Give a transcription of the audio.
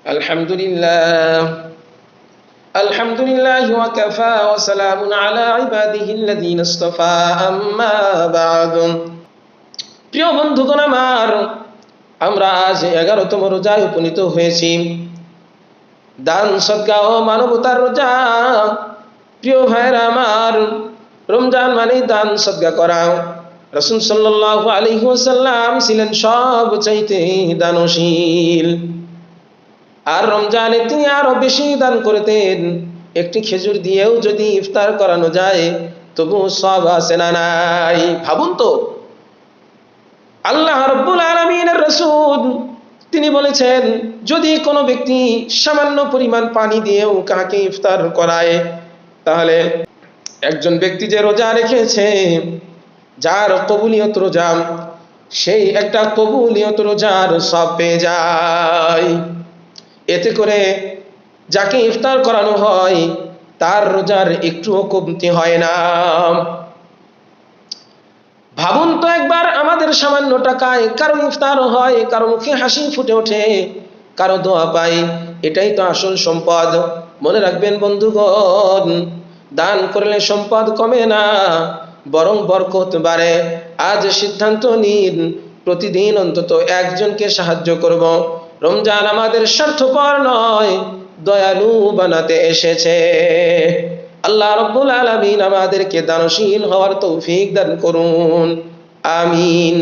আলহামদুলিল্লাহ আলহামদুলিল্লাহ ওয়া কাফা ওয়া সালামুন আলা ইবাদিহিল্লাযীনা ইসতাফা আম্মা বা'দ। প্রিয় বন্ধুগণ আমার, আমরা আজ 11তম রোজায় উপনীত হয়েছি। দান সদকা ও মানবতার রোজা। প্রিয় ভাইরা আমার, রমজান মানে দান সদকা করা। রাসূল সাল্লাল্লাহু আলাইহি ওয়াসাল্লাম ছিলেন সবচাইতে দানশীল। আর রমজানে তিনি আরো বেশি দান করতেন। একটি খেজুর দিয়েও যদি ইফতার করানো যায় তবু সওয়াব আছে না নাই? ভাবুন তো, আল্লাহ রাব্বুল আলামিনের রাসূল তিনি বলেছেন, যদি কোনো ব্যক্তি সামান্য পরিমাণ পানি দিয়েও কাকে ইফতার করায়, তাহলে একজন ব্যক্তি যে রোজা রেখেছে, যার কবুলিয়ত রোজা, সেই একটা কবুলিয়ত রোজার সওয়াব পেয়ে যায়। এতে করে যাকে ইফতার করানো হয় তার রোজার একটুও কমতি হয় না। ভাবুন তো একবার, আমাদের সামান্য টাকায় কারো ইফতার হয়, কারো মুখে হাসি ফুটে ওঠে, কারো দোয়া পাই, এটাই তো আসল সম্পদ। মনে রাখবেন বন্ধুগণ, দান করলে সম্পদ কমে না, বরং বরকত বাড়ে। আজ সিদ্ধান্ত নিন, প্রতিদিন অন্তত একজনকে সাহায্য করব। রমজান আমাদের স্বার্থপর নয়, দয়ালু বানাতে এসেছে। আল্লাহ রাব্বুল আলামিন আমাদেরকে দানশীল হওয়ার তৌফিক দান করুন। আমিন।